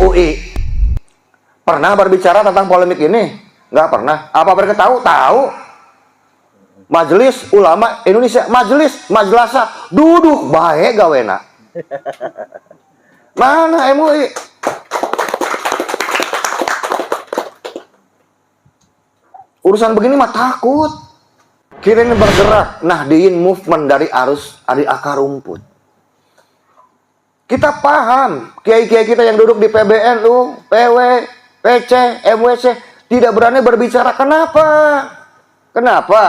MUI pernah berbicara tentang polemik ini? Nggak pernah. Apa mereka tahu? Tahu. Majelis Ulama Indonesia, majelasa duduk baik gawena. Mana MUI? Urusan begini mah takut. Kita ini bergerak nahdiin movement dari akar rumput. Kita paham, kiai-kiai kita yang duduk di PBNU, PW, PC, MWC tidak berani berbicara. Kenapa? Kenapa?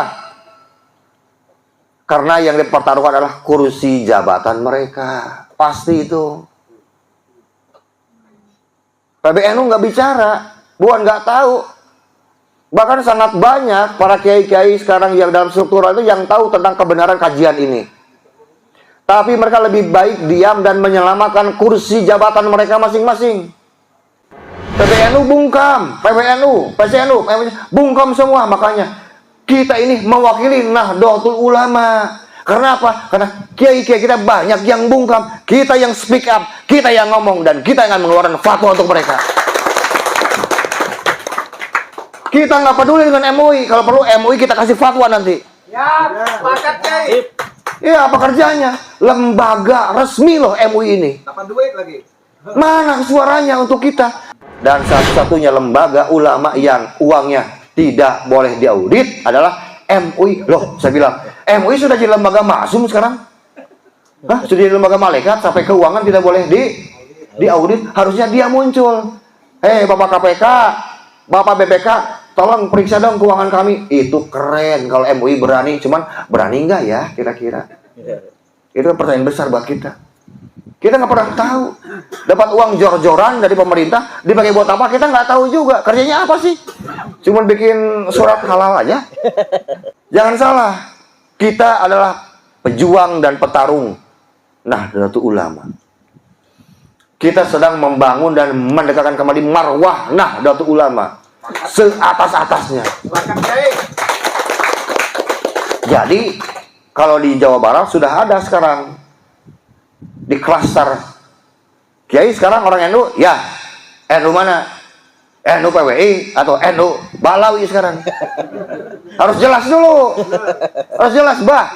Karena yang dipertaruhkan adalah kursi jabatan mereka. Pasti itu. PBNU nggak bicara, bukan nggak tahu. Bahkan sangat banyak para kiai-kiai sekarang yang dalam struktural itu yang tahu tentang kebenaran kajian ini. Tapi mereka lebih baik diam dan menyelamatkan kursi jabatan mereka masing-masing. PBNU bungkam, PBNU, PCNU, bungkam semua. Makanya kita ini mewakili Nahdlatul Ulama. Karena apa? Karena kiai-kiai kita banyak yang bungkam, kita yang speak up, kita yang ngomong, dan kita yang mengeluarkan fatwa untuk mereka. Kita nggak peduli dengan MUI. Kalau perlu MUI kita kasih fatwa nanti. Ya, sepakat, Kiai. Ya, apa kerjanya? Lembaga resmi loh MUI ini. Dapat duit lagi. Mana suaranya untuk kita? Dan satu-satunya lembaga ulama yang uangnya tidak boleh diaudit adalah MUI. Loh, saya bilang, MUI sudah jadi lembaga maksum sekarang? Hah? Sudah jadi lembaga malaikat sampai keuangan tidak boleh diaudit? Harusnya dia muncul. Hei, Bapak KPK, Bapak BPK, tolong periksa dong keuangan kami. Itu keren kalau MUI berani. Cuman berani nggak ya kira-kira? Itu pertanyaan besar buat kita. Kita nggak pernah tahu. Dapat uang jor-joran dari pemerintah, dipakai buat apa? Kita nggak tahu juga. Kerjanya apa sih? Cuman bikin surat halal aja. Jangan salah. Kita adalah pejuang dan petarung Nahdlatul Ulama. Kita sedang membangun dan mendekatkan kembali marwah Nahdlatul Ulama seatas-atasnya. Jadi kalau di Jawa Barat sudah ada sekarang di klaster kiai sekarang orang NU, ya NU mana? NU PWI atau NU Balawi sekarang. Harus jelas dulu. Harus jelas, Bah.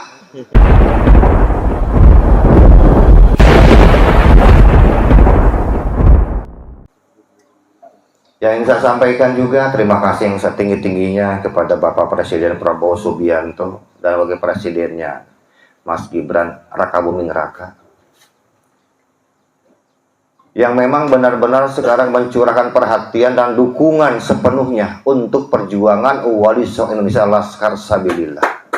Yang ingin saya sampaikan juga, terima kasih yang setinggi-tingginya kepada Bapak Presiden Prabowo Subianto dan Wakil Presidennya Mas Gibran Rakabuming Raka, yang memang benar-benar sekarang mencurahkan perhatian dan dukungan sepenuhnya untuk perjuangan Wali Songo Indonesia Laskar Sabilillah.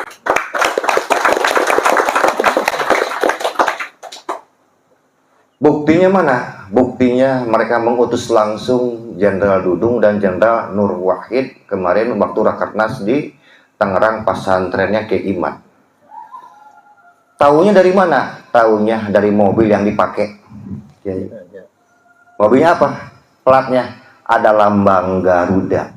Buktinya mana? Buktinya mereka mengutus langsung Jenderal Dudung dan Jenderal Nur Wahid kemarin waktu Rakernas di Tangerang, pesantrennya Kiai Imad. Taunya dari mana? Taunya dari mobil yang dipakai. Mobilnya apa? Platnya ada lambang Garuda.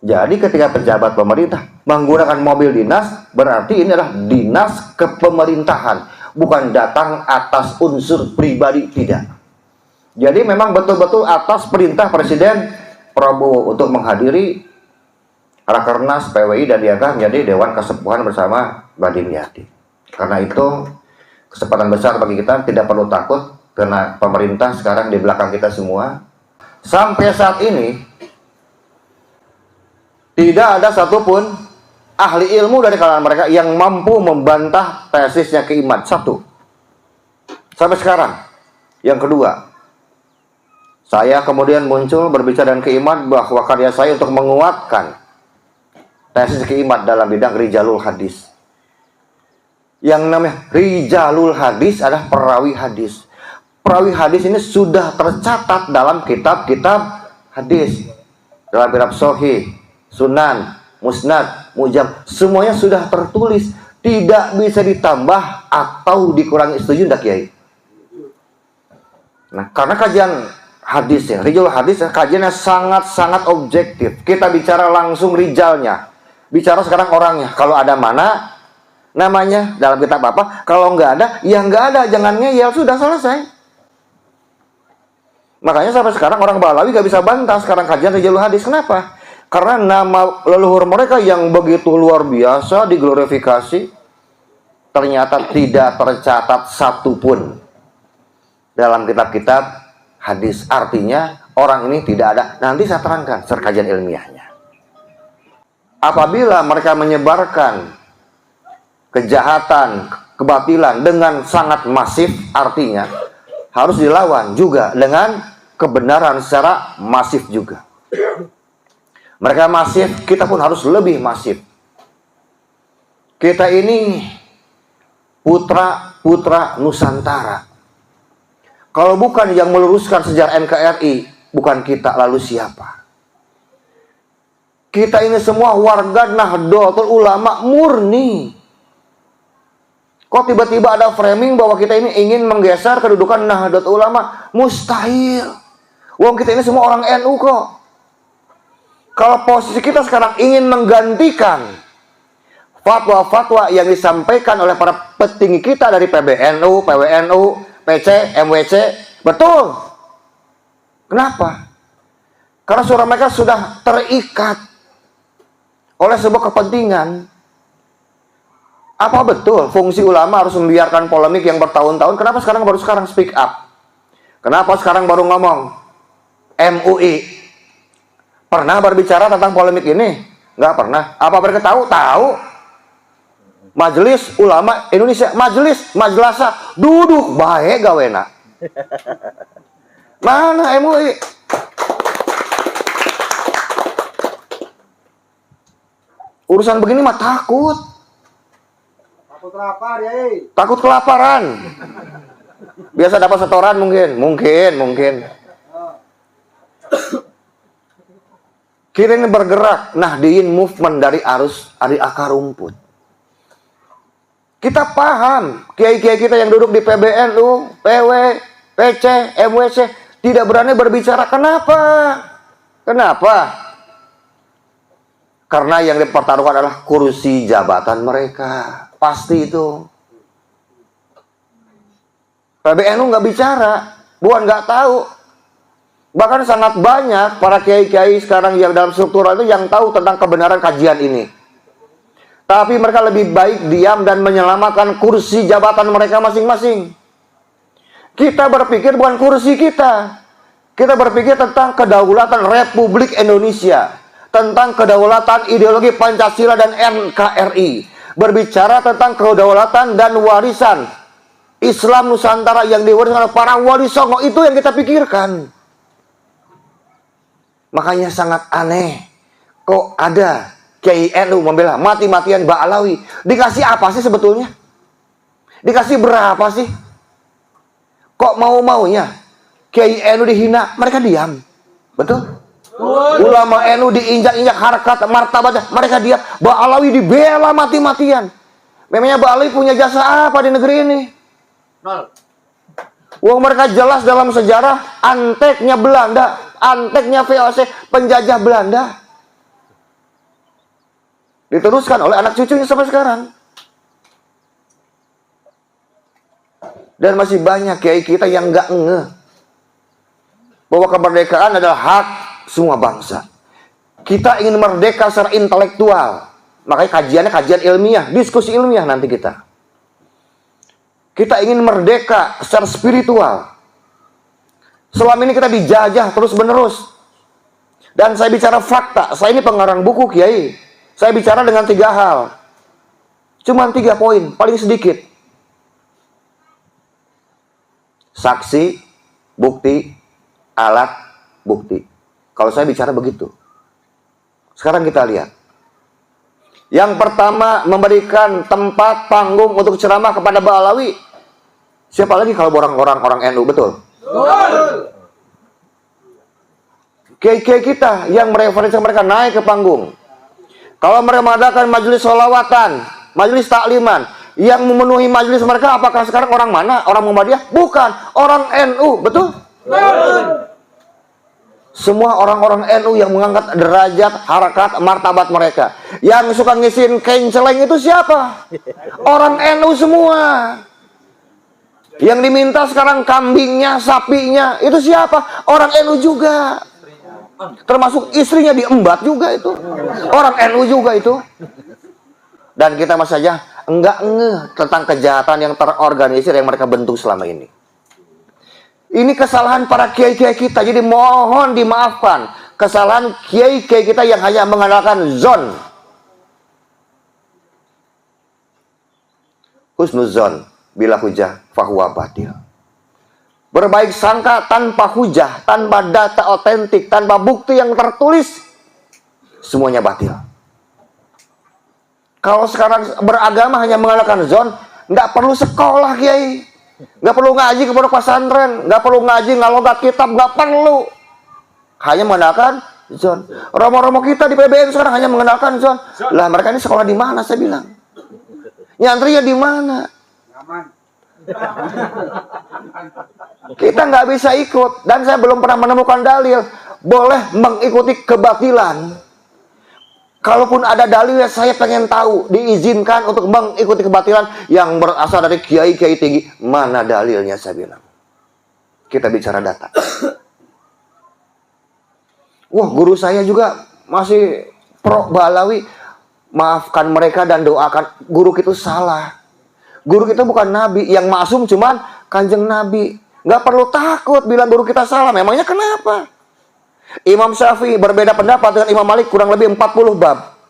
Jadi ketika pejabat pemerintah menggunakan mobil dinas, berarti ini adalah dinas kepemerintahan, bukan datang atas unsur pribadi, tidak. Jadi memang betul-betul atas perintah Presiden Prabowo untuk menghadiri Rakernas PWI dan diangkat menjadi Dewan Kesepuhan bersama Badim Yati. Karena itu kesempatan besar bagi kita, tidak perlu takut karena pemerintah sekarang di belakang kita semua. Sampai saat ini tidak ada satupun ahli ilmu dari kalangan mereka yang mampu membantah tesisnya Kiai Imad. Satu. Sampai sekarang. Yang kedua, saya kemudian muncul berbicara dengan Kiai Imad bahwa karya saya untuk menguatkan tesis Kiai Imad dalam bidang Rijalul Hadis. Yang namanya Rijalul Hadis adalah perawi hadis. Perawi hadis ini sudah tercatat dalam kitab-kitab hadis, dalam kitab Sahih, Sunan, Musnad, Mujam, semuanya sudah tertulis, tidak bisa ditambah atau dikurangi. Setuju enggak, Kiai? Nah, karena kajian hadis ya, Rijal hadis ya, kajiannya sangat-sangat objektif. Kita bicara langsung rijalnya, bicara sekarang orangnya. Kalau ada mana namanya dalam kitab apa, kalau nggak ada, ya nggak ada, jangan ngeyel, sudah selesai. Makanya sampai sekarang orang Balawi gak bisa bantah sekarang kajian Rijalul Hadis. Kenapa? Karena nama leluhur mereka yang begitu luar biasa diglorifikasi, ternyata tidak tercatat satupun dalam kitab-kitab hadis. Artinya orang ini tidak ada. Nanti saya terangkan kajian ilmiahnya. Apabila mereka menyebarkan kejahatan, kebatilan dengan sangat masif, artinya harus dilawan juga dengan kebenaran secara masif juga. Mereka masif, kita pun harus lebih masif. Kita ini putra-putra Nusantara. Kalau bukan yang meluruskan sejarah NKRI, bukan kita, lalu siapa? Kita ini semua warga Nahdlatul Ulama murni. Kok tiba-tiba ada framing bahwa kita ini ingin menggeser kedudukan Nahdlatul Ulama? Mustahil. Wong kita ini semua orang NU kok. Kalau posisi kita sekarang ingin menggantikan fatwa-fatwa yang disampaikan oleh para petinggi kita dari PBNU, PWNU, PC, MWC, betul. Kenapa? Karena suara mereka sudah terikat oleh sebuah kepentingan. Apa betul fungsi ulama harus membiarkan polemik yang bertahun-tahun? Kenapa sekarang baru speak up? Kenapa sekarang baru ngomong? MUI pernah berbicara tentang polemik ini? Nggak pernah. Apa mereka tahu? Tahu. Majelis Ulama Indonesia, Majlasa, duduk baik gawena. Mana MUI? Urusan begini mah takut. Takut lapar ya. Takut kelaparan. Biasa dapat setoran mungkin. Kita ini bergerak Nahdiyin movement dari akar rumput. Kita paham kiai-kiai kita yang duduk di PBNU, PW, PC, MWC tidak berani berbicara. Kenapa? Karena yang dipertaruhkan adalah kursi jabatan mereka. Pasti itu. PBNU nggak bicara, bukan nggak tahu. Bahkan sangat banyak para kiai-kiai sekarang yang dalam struktural itu yang tahu tentang kebenaran kajian ini. Tapi mereka lebih baik diam dan menyelamatkan kursi jabatan mereka masing-masing. Kita berpikir bukan kursi kita. Kita berpikir tentang kedaulatan Republik Indonesia. Tentang kedaulatan ideologi Pancasila dan NKRI. Berbicara tentang kedaulatan dan warisan Islam Nusantara yang diwariskan oleh para wali songo. Itu yang kita pikirkan. Makanya sangat aneh. Kok ada Kiai NU membela mati-matian Ba'alawi? Dikasih apa sih sebetulnya? Dikasih berapa sih? Kok mau-maunya Kiai NU dihina, mereka diam. Betul? Ulama NU diinjak-injak harkat martabatnya, mereka diam. Ba'alawi dibela mati-matian. Memangnya Ba'alawi punya jasa apa di negeri ini? Nol. Wong mereka jelas dalam sejarah anteknya Belanda, anteknya VOC, penjajah Belanda. Diteruskan oleh anak cucunya sampai sekarang. Dan masih banyak kiai kita yang nggak ngeh bahwa kemerdekaan adalah hak semua bangsa. Kita ingin merdeka secara intelektual. Makanya kajiannya kajian ilmiah, diskusi ilmiah nanti kita. Kita ingin merdeka secara spiritual. Selama ini kita dijajah terus-menerus. Dan saya bicara fakta. Saya ini pengarang buku, Kiai. Saya bicara dengan 3 hal. Cuman 3 poin, paling sedikit. Saksi, bukti, alat, bukti. Kalau saya bicara begitu. Sekarang kita lihat. Yang pertama, memberikan tempat panggung untuk ceramah kepada Ba'alawi. Siapa lagi kalau orang NU, betul? Betul. Kiai-kiai kita yang mereferensikan mereka naik ke panggung. Kalau mereka mengadakan majelis sholawatan, majelis takliman, yang memenuhi majelis mereka apakah sekarang orang mana? Orang Muhammadiyah? Bukan, orang NU, betul? Betul. Semua orang-orang NU yang mengangkat derajat, harakat, martabat mereka. Yang suka ngisiin kain celeng itu siapa? Orang NU semua. Yang diminta sekarang kambingnya, sapinya, itu siapa? Orang NU juga. Termasuk istrinya diembat juga itu. Orang NU juga itu. Dan kita masih saja enggak ngeh tentang kejahatan yang terorganisir yang mereka bentuk selama ini. Ini kesalahan para kiai-kiai kita. Jadi mohon dimaafkan. Kesalahan kiai-kiai kita yang hanya mengandalkan zon. Husnuzon bila hujah fahuwa batil. Berbaik sangka tanpa hujah, tanpa data otentik, tanpa bukti yang tertulis, semuanya batil. Kalau sekarang beragama hanya mengandalkan zon, nggak perlu sekolah kiai, nggak perlu ngaji ke pondok pesantren, nggak perlu ngaji ngalogat kitab, nggak perlu. Hanya mengandalkan zon. Romo-romo kita di PBN sekarang hanya mengandalkan zon. Lah mereka ini sekolah di mana saya bilang? Nyantrinya di mana? Aman. Kita nggak bisa ikut. Dan saya belum pernah menemukan dalil boleh mengikuti kebatilan. Kalaupun ada dalil, saya pengen tahu diizinkan untuk mengikuti kebatilan yang berasal dari kiai-kiai tinggi. Mana dalilnya saya bilang? Kita bicara data. Wah, guru saya juga masih pro Balawi. Maafkan mereka dan doakan. Guru itu salah. Guru kita bukan nabi. Yang maksum cuman kanjeng nabi. Nggak perlu takut bilang guru kita salah. Memangnya kenapa? Imam Syafi'i berbeda pendapat dengan Imam Malik kurang lebih 40 bab.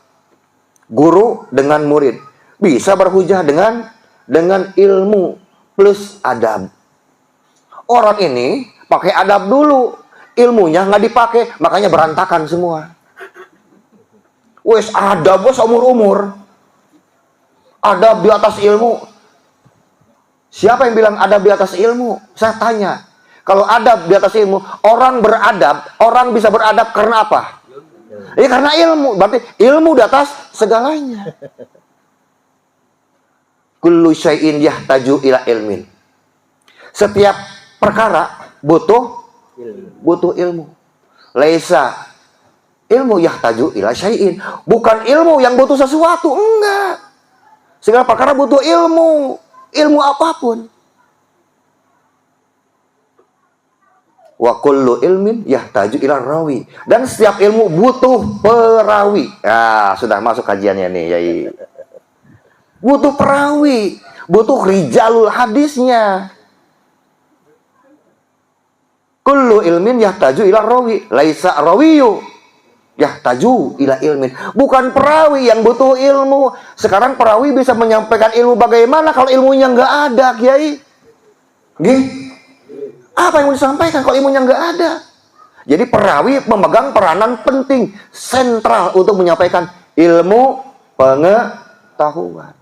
Guru dengan murid bisa berhujah dengan ilmu plus adab. Orang ini pakai adab dulu. Ilmunya nggak dipakai. Makanya berantakan semua. Wes adab bos umur-umur. Adab di atas ilmu. Siapa yang bilang adab di atas ilmu? Saya tanya. Kalau adab di atas ilmu, orang beradab, orang bisa beradab karena apa? Ya karena ilmu. Berarti ilmu di atas segalanya. Kullu syai'in yahtaju ila ilmin. Setiap perkara butuh ilmu. Laisa ilmu yahtaju ila syai'in. Bukan ilmu yang butuh sesuatu. Enggak. Segala perkara butuh ilmu. Ilmu apapun. Wa kullu ilmin yahtaju ila rawi. Dan setiap ilmu butuh perawi. Ya, sudah masuk kajiannya nih, Yai. Butuh perawi. Butuh rijalul hadisnya. Kullu ilmin yahtaju ila rawi. Laisa rawiyu yahtaju ila ilmin. Bukan perawi yang butuh ilmu. Sekarang perawi bisa menyampaikan ilmu bagaimana kalau ilmunya nggak ada, Kiai? Gih? Apa yang mau disampaikan kalau ilmunya nggak ada? Jadi perawi memegang peranan penting, sentral untuk menyampaikan ilmu pengetahuan.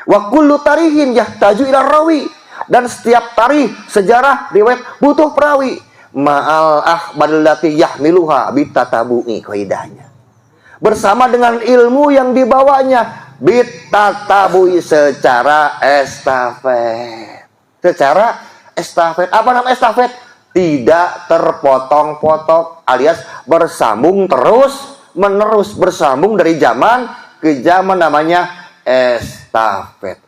Wa kullu tarihin yahtaju ila rawi. Dan setiap tarikh, sejarah, riwayat butuh perawi. Ma'al ahballati yahmiluha bitatabu'i kaidahnya. Bersama dengan ilmu yang dibawanya bitatabu'i secara estafet. Secara estafet. Apa nama estafet? Tidak terpotong-potong alias bersambung terus menerus, bersambung dari zaman ke zaman, namanya estafet.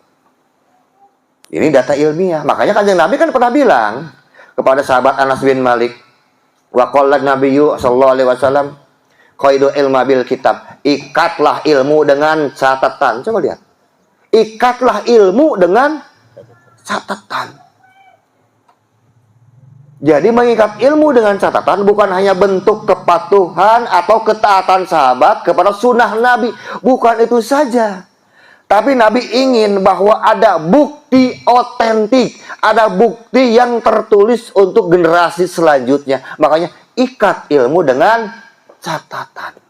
Ini data ilmiah. Makanya kanjeng Nabi kan pernah bilang kepada sahabat Anas bin Malik, wa qala nabiyyu sallallahu alaihi wasallam, qaidu ilma bil kitab. Ikatlah ilmu dengan catatan. Coba lihat. Ikatlah ilmu dengan catatan. Jadi mengikat ilmu dengan catatan bukan hanya bentuk kepatuhan atau ketaatan sahabat kepada sunnah Nabi. Bukan itu saja. Tapi Nabi ingin bahwa ada bukti otentik, ada bukti yang tertulis untuk generasi selanjutnya. Makanya ikat ilmu dengan catatan.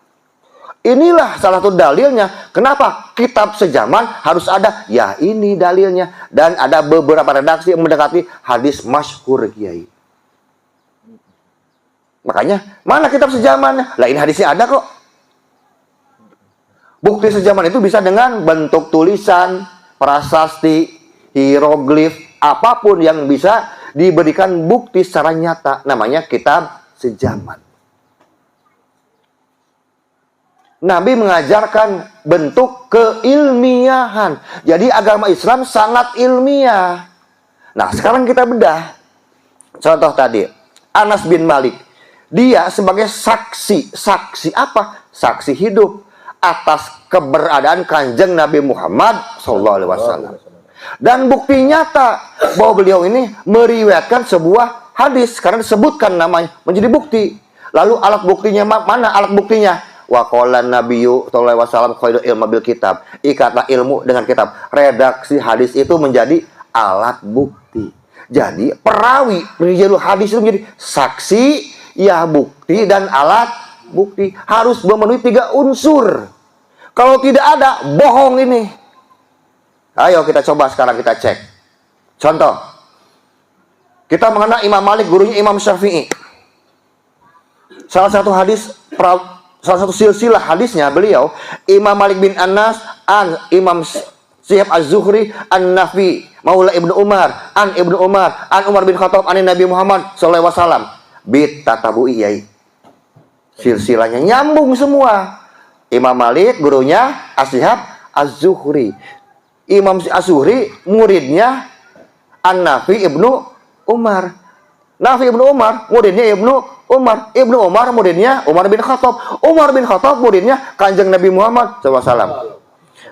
Inilah salah satu dalilnya. Kenapa kitab sejaman harus ada? Ya ini dalilnya. Dan ada beberapa redaksi yang mendekati hadis masyhur, Kiai. Makanya mana kitab sejaman? Lah ini hadisnya ada kok. Bukti sejaman itu bisa dengan bentuk tulisan, prasasti, hieroglif, apapun yang bisa diberikan bukti secara nyata. Namanya kitab sejaman. Nabi mengajarkan bentuk keilmiahan. Jadi agama Islam sangat ilmiah. Nah, sekarang kita bedah. Contoh tadi, Anas bin Malik. Dia sebagai saksi. Saksi apa? Saksi hidup atas keberadaan Kanjeng Nabi Muhammad SAW. Dan bukti nyata bahwa beliau ini meriwayatkan sebuah hadis karena disebutkan namanya menjadi bukti. Lalu alat buktinya mana? Alat buktinya wa qala nabiyyu sallallahu alaihi wasallam khairul ilmu bil kitab. Ikatlah ilmu dengan kitab. Redaksi hadis itu menjadi alat bukti. Jadi perawi rijalul hadis itu menjadi saksi, ya bukti dan alat bukti. Harus memenuhi 3 unsur. Kalau tidak ada, bohong ini. Ayo kita coba sekarang kita cek. Contoh. Kita mengenal Imam Malik, gurunya Imam Syafi'i. Salah satu silsilah hadisnya beliau, Imam Malik bin Anas an Imam Syihab Az-Zuhri an Nafi Maula Ibnu Umar an Ibnu Umar an Umar bin Khattab an Nabi Muhammad sallallahu alaihi wasallam. Bit tatabu'i yai. Silsilahnya nyambung semua. Imam Malik gurunya Syihab Az-Zuhri. Imam Az-Zuhri muridnya an Nafi Ibnu Umar. Nafi Ibnu Umar muridnya Ibnu Umar. Ibnu Umar muridnya Umar bin Khattab. Umar bin Khattab muridnya Kanjeng Nabi Muhammad SAW.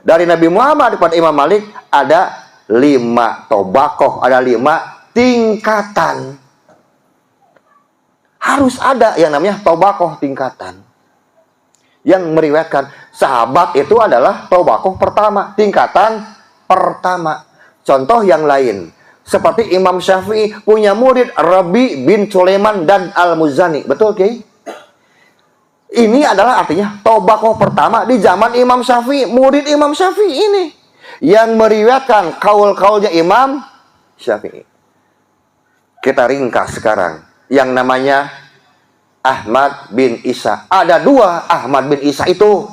Dari Nabi Muhammad kepada Imam Malik ada 5 tobakoh, ada 5 tingkatan. Harus ada yang namanya tobakoh tingkatan. Yang meriwayatkan sahabat itu adalah tobakoh pertama, tingkatan pertama. Contoh yang lain. Seperti Imam Syafi'i punya murid Rabi bin Sulaiman dan Al-Muzani. Betul, Kiai? Ini adalah artinya tobakoh pertama di zaman Imam Syafi'i. Murid Imam Syafi'i ini yang meriwayatkan kaul-kaulnya Imam Syafi'i. Kita ringkas sekarang. Yang namanya Ahmad bin Isa. Ada 2 Ahmad bin Isa itu.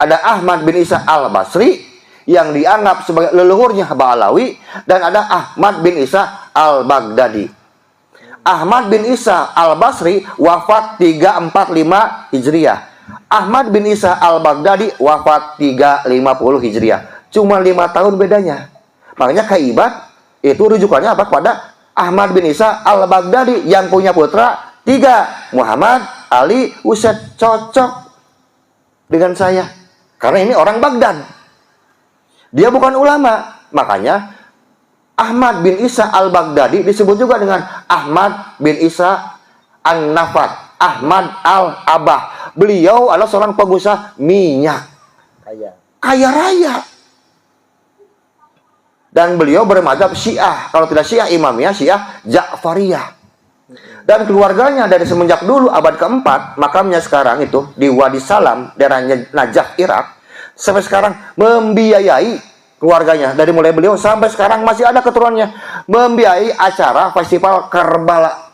Ada Ahmad bin Isa Al-Basri yang dianggap sebagai leluhurnya Ba'alawi, dan ada Ahmad bin Isa Al-Baghdadi. Ahmad bin Isa Al-Basri wafat 345 Hijriah. Ahmad bin Isa Al-Baghdadi wafat 350 Hijriah. Cuma 5 tahun bedanya. Makanya kaibat itu rujukannya apa? Kepada Ahmad bin Isa Al-Baghdadi yang punya putra 3, Muhammad, Ali, Usaid. Cocok dengan saya karena ini orang Baghdad. Dia bukan ulama. Makanya Ahmad bin Isa Al-Baghdadi disebut juga dengan Ahmad bin Isa An-Nafat, Ahmad Al-Abah. Beliau adalah seorang pengusaha minyak. Kaya raya. Dan beliau bermadzhab Syiah. Kalau tidak Syiah Imamiyah, Syiah Ja'fariyah. Dan keluarganya dari semenjak dulu abad keempat, makamnya sekarang itu di Wadi Salam, daerah Najaf, Irak. Sampai sekarang membiayai keluarganya. Dari mulai beliau sampai sekarang masih ada keturunannya. Membiayai acara festival Karbala.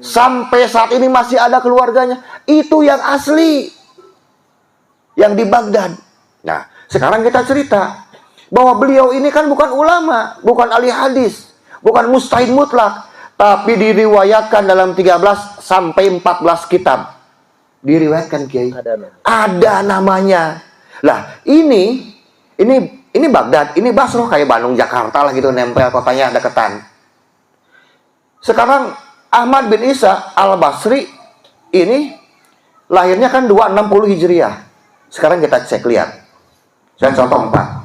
Sampai saat ini masih ada keluarganya. Itu yang asli. Yang di Baghdad. Nah, sekarang kita cerita. Bahwa beliau ini kan bukan ulama. Bukan ahli hadis. Bukan mustahid mutlak. Tapi diriwayatkan dalam 13 sampai 14 kitab. Diriwayatkan, Kiai. Ada namanya. Lah, ini Baghdad, ini Basro kayak Bandung, Jakarta lah gitu, nempel kotanya deketan. Sekarang Ahmad bin Isa Al-Basri ini lahirnya kan 260 Hijriah. Sekarang kita cek lihat. Saya contoh 4.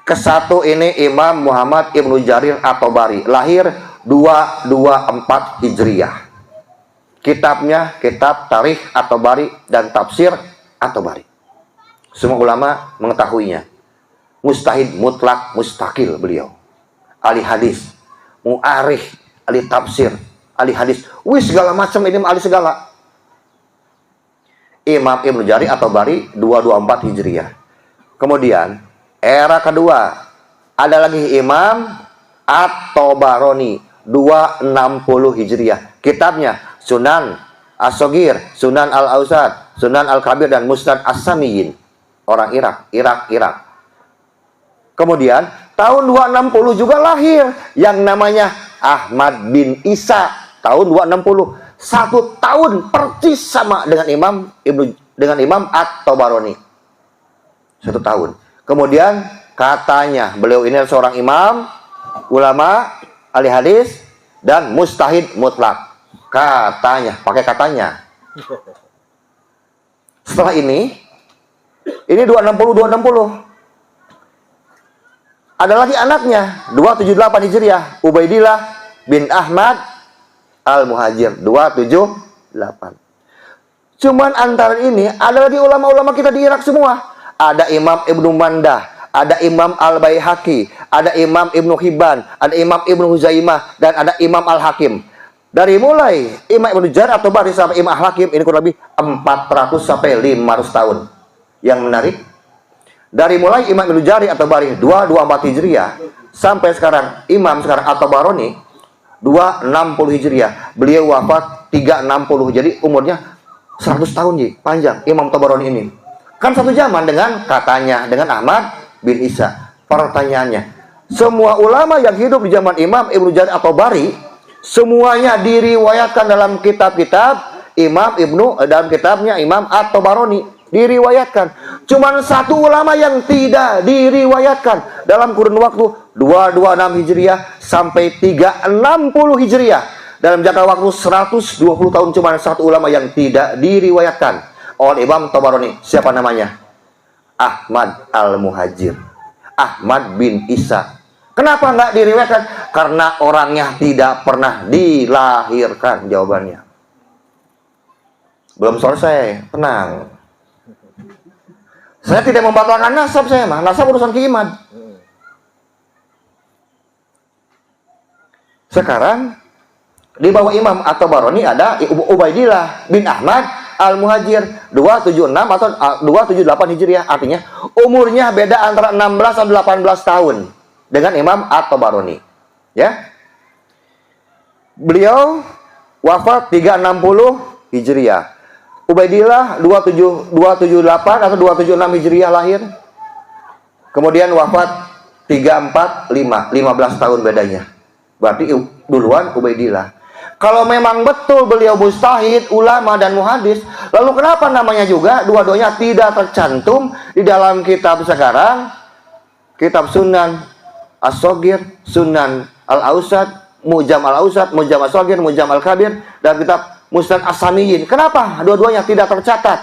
Kesatu ini Imam Muhammad Ibnu Jarir At-Tabari, lahir 224 Hijriah. Kitabnya kitab Tarikh At-Tabari dan Tafsir At-Tabari. Semua ulama mengetahuinya. Mustahid mutlak mustakil beliau. Ahli hadis, mu'arikh, ahli tafsir, ahli hadis. Wih, segala macam ini ahli segala. Imam Ibnu Jarir At-Tabari 224 Hijriah. Kemudian era kedua ada lagi Imam At-Tabarani 260 Hijriah. Kitabnya Sunan As-Shogir, Sunan Al-Ausad, Sunan Al-Kabir, dan Musnad As-Samiyin. Orang Irak. Kemudian tahun 260 juga lahir yang namanya Ahmad bin Isa. Tahun 260. 1 tahun persis sama dengan Imam At-Tabarani. 1 tahun. Kemudian Katanya, beliau ini seorang imam, ulama, ahli hadis, dan mustahid mutlak. Katanya, pakai katanya. Setelah ini 260. Ada lagi anaknya, 278 Hijriah, Ubaidillah bin Ahmad Al-Muhajir, 278. Cuman antara ini ada lagi ulama-ulama kita di Irak semua. Ada Imam Ibnu Mandah, ada Imam Al-Baihaqi, ada Imam Ibnu Hibban, ada Imam Ibnu Huzaimah, dan ada Imam Al-Hakim. Dari mulai Imam Ibnu Jar atau Bari sampai Imam Al-Hakim, ini kurang lebih 400 sampai 500 tahun. Yang menarik, dari mulai Imam Ibnu Jari atau Bari 224 Hijriah sampai sekarang Imam sekarang atau Baroni 260 Hijriah. Beliau wafat 360. Jadi umurnya 100 tahun panjang Imam Tabarani ini. Kan satu zaman dengan katanya dengan Ahmad bin Isa. Pertanyaannya, semua ulama yang hidup di zaman Imam Ibnu Jari atau Bari semuanya diriwayatkan dalam kitab-kitab Imam Ibnu, dalam kitabnya Imam At-Tabarani diriwayatkan. Cuman satu ulama yang tidak diriwayatkan dalam kurun waktu 226 Hijriah sampai 360 Hijriah. Dalam jangka waktu 120 tahun cuma satu ulama yang tidak diriwayatkan oleh Imam Tabarani. Siapa namanya? Ahmad Al-Muhajir, Ahmad bin Isa. Kenapa nggak diriwayatkan? Karena orangnya tidak pernah dilahirkan. Jawabannya belum selesai, tenang. Saya tidak membatalkan nasab, saya mah nasab urusan keiman. Sekarang di bawah Imam At-Tabarani ada Ubaidillah bin Ahmad Al-Muhajir 276 atau 278 Hijriah. Artinya umurnya beda antara 16 dan 18 tahun dengan Imam At-Tabarani. Ya. Beliau wafat 360 Hijriah. Ubaidillah 278 atau 276 Hijriah lahir. Kemudian wafat 345, 15 tahun bedanya. Berarti duluan Ubaidillah. Kalau memang betul beliau mustahid, ulama dan muhadis, lalu kenapa namanya juga dua-duanya tidak tercantum di dalam kitab sekarang? Kitab Sunan As-Shogir, Sunan Al-Ausat, Mujam Al-Ausat, Mujam As-Shogir, Mujam Al-Kabir, dan kitab Musnad As-Samiyin. Kenapa dua-duanya tidak tercatat,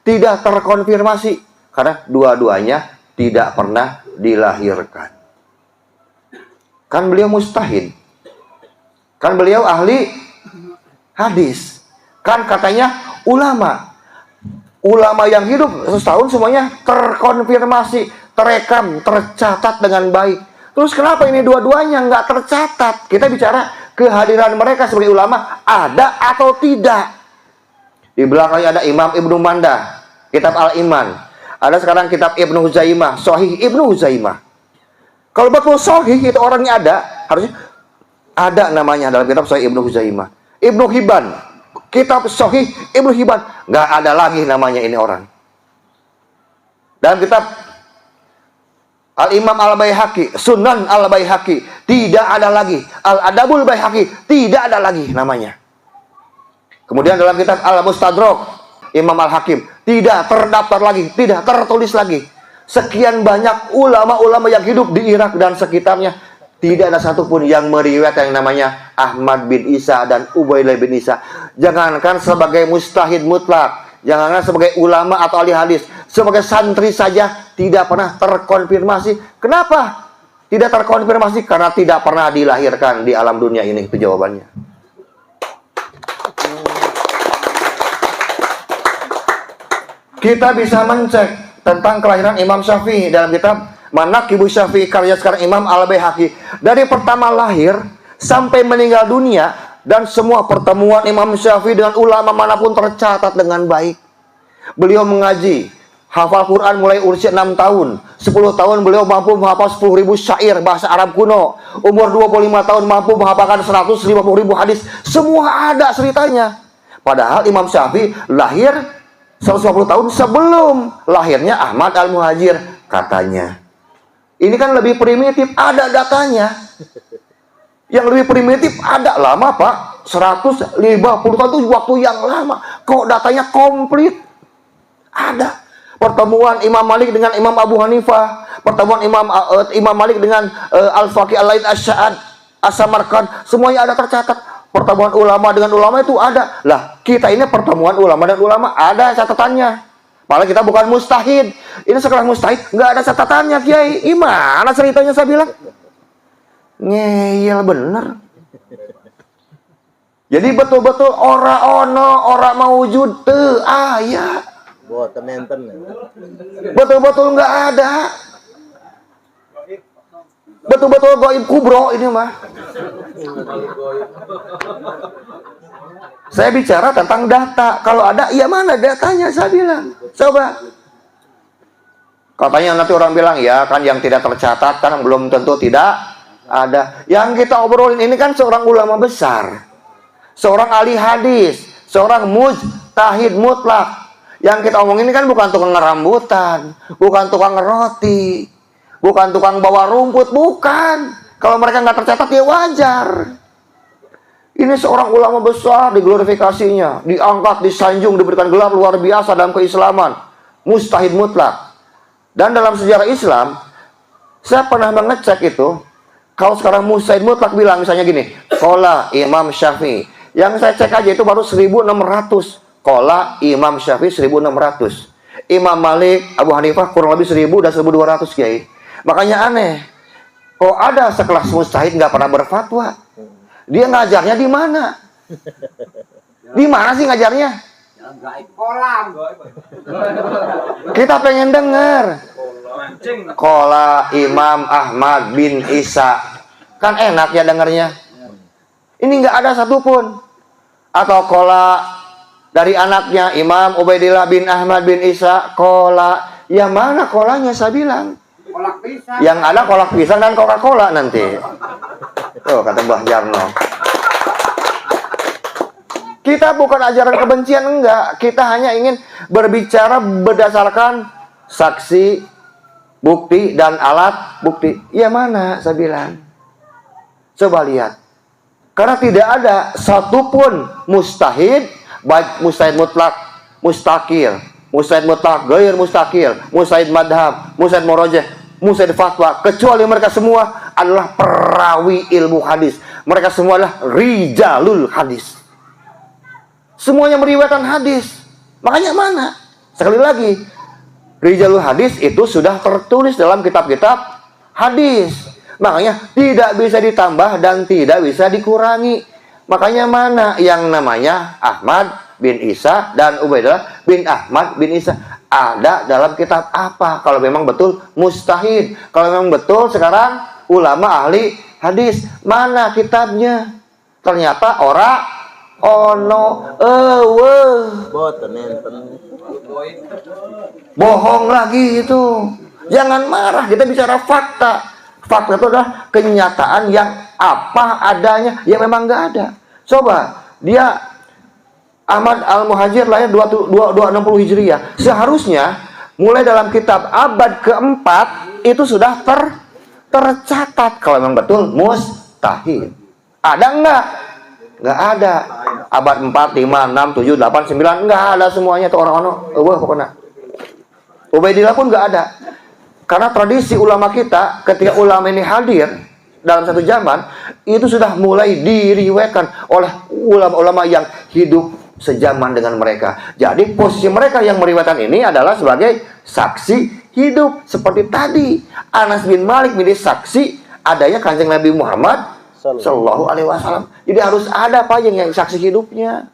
tidak terkonfirmasi? Karena dua-duanya tidak pernah dilahirkan. Kan beliau mustahid, kan beliau ahli hadis, kan katanya ulama. Ulama yang hidup 100 tahun semuanya terkonfirmasi, terekam, tercatat dengan baik. Terus kenapa ini dua-duanya nggak tercatat? Kita bicara kehadiran mereka sebagai ulama ada atau tidak. Di belakangnya ada Imam Ibnu Mandah, kitab Al-Iman. Ada sekarang kitab Ibnu Huzaimah, Sahih Ibnu Huzaimah. Kalau betul Sahih itu orangnya ada, harusnya ada namanya dalam kitab Sahih Ibnu Huzaimah. Ibnu Hibban, kitab Sahih Ibnu Hibban, nggak ada lagi namanya ini orang. Dalam kitab Al-Imam Al-Baihaqi, Sunan Al-Baihaqi, tidak ada lagi. Al-Adabul Baihaqi, tidak ada lagi namanya. Kemudian dalam kitab Al-Mustadrak, Imam Al-Hakim, tidak terdaftar lagi, tidak tertulis lagi. Sekian banyak ulama-ulama yang hidup di Irak dan sekitarnya, tidak ada satupun yang meriwayatkan yang namanya Ahmad bin Isa dan Ubaidillah bin Isa. Jangankan sebagai mustahid mutlak, jangankan sebagai ulama atau ahli hadis, sebagai santri saja tidak pernah terkonfirmasi. Kenapa tidak terkonfirmasi? Karena tidak pernah dilahirkan di alam dunia ini. Itu jawabannya. Kita bisa mencek tentang kelahiran Imam Syafi'i dalam kitab Manaqibus Syafi'i karya sekarang Imam Al-Baihaqi. Dari pertama lahir sampai meninggal dunia, dan semua pertemuan Imam Syafi'i dengan ulama manapun tercatat dengan baik. Beliau mengaji, hafal Quran mulai usia 6 tahun. 10 tahun beliau mampu menghafal 10.000 syair bahasa Arab kuno. Umur 25 tahun mampu menghafalkan 150.000 hadis. Semua ada ceritanya. Padahal Imam Syafi'i lahir 150 tahun sebelum lahirnya Ahmad Al-Muhajir katanya. Ini kan lebih primitif, ada datanya. Yang lebih primitif ada lama Pak, 150 tahun itu waktu yang lama. Kok datanya komplit? Ada. Pertemuan Imam Malik dengan Imam Abu Hanifah, pertemuan Imam Malik dengan Al-Faqih Al-Laith Asy-Sya'ad As-Samarqand, semuanya ada tercatat. Pertemuan ulama dengan ulama itu ada. Lah, kita ini pertemuan ulama dan ulama ada catatannya. Malah kita bukan mustahid. Ini sekelas mustahid, nggak ada catatannya, Kiai. Gimana ceritanya saya bilang? Ngeyel bener. Jadi betul-betul ora ono, ora maujud teu aya. Boten enten. Betul-betul nggak ada. Betul-betul gaib kubro ini mah. Saya bicara tentang data. Kalau ada, ya mana datanya saya bilang. Coba. Katanya nanti orang bilang, ya kan yang tidak tercatat kan belum tentu tidak ada. Yang kita obrolin ini kan seorang ulama besar. Seorang ahli hadis. Seorang mujtahid mutlak. Yang kita omongin ini kan bukan tukang ngerambutan. Bukan tukang ngeroti. Bukan tukang bawa rumput. Bukan. Kalau mereka nggak tercatat ya wajar. Ini seorang ulama besar, diglorifikasinya, diangkat, disanjung, diberikan gelar luar biasa dalam keislaman. Mustahid mutlak. Dan dalam sejarah Islam, saya pernah mengecek itu, kalau sekarang mustahid mutlak bilang misalnya gini, qala Imam Syafi'i. Yang saya cek aja itu baru 1600. Qala Imam Syafi'i 1600. Imam Malik, Abu Hanifah kurang lebih 1000 dan 1200, Kiai. Makanya aneh. Kok ada sekelas mustahid nggak pernah berfatwa? Dia ngajarnya di mana? Di mana sih ngajarnya? Kolam. Kita pengen dengar. Qala Imam Ahmad bin Isa. Kan enak ya dengarnya. Ini nggak ada satupun. Atau qala dari anaknya Imam Ubaidillah bin Ahmad bin Isa. Qala. Ya mana kolanya saya bilang? Kolak pisang. Yang ada kolak pisang dan Coca-Cola nanti. Tuh kata Mbah Jarno. Kita bukan ajaran kebencian, enggak. Kita hanya ingin berbicara berdasarkan saksi, bukti, dan alat bukti. Ya mana saya bilang. Coba lihat. Karena tidak ada satupun mustahid, baik mustahid mutlak, mustakil, mustahid mutlak, gair mustakil, mustahid madhab, mustahid morojeh, mustahid fatwa, kecuali mereka semua adalah perawi ilmu hadis. Mereka semua adalah rijalul hadis. Semuanya meriwayatkan hadis. Makanya mana? Sekali lagi, rijalul hadis itu sudah tertulis dalam kitab-kitab hadis. Makanya tidak bisa ditambah dan tidak bisa dikurangi. Makanya mana yang namanya Ahmad bin Isa dan Ubaidillah bin Ahmad bin Isa ada dalam kitab apa? Kalau memang betul mustahid. Kalau memang betul sekarang ulama ahli hadis, mana kitabnya? Ternyata ono Boten enten. bohong lagi itu. Jangan marah, kita bicara fakta. Fakta itu adalah kenyataan yang apa adanya, yang memang nggak ada. Coba, dia Ahmad Al-Muhajir lahir 260 Hijriah. Seharusnya mulai dalam kitab abad keempat itu sudah tercatat kalau memang betul mustahid. Ada nggak? Nggak ada. Abad 4, 5, 6, 7, 8, 9 nggak ada semuanya itu orang-orang. Pokoknya Ubaidillah pun nggak ada. Karena tradisi ulama kita ketika ulama ini hadir dalam satu zaman itu sudah mulai diriwayatkan oleh ulama-ulama yang hidup sejaman dengan mereka. Jadi posisi mereka yang meriwayatkan ini adalah sebagai saksi hidup. Seperti tadi Anas bin Malik menjadi saksi adanya Kanjeng Nabi Muhammad Sallallahu Alaihi Wasallam. Jadi harus ada apa yang saksi hidupnya.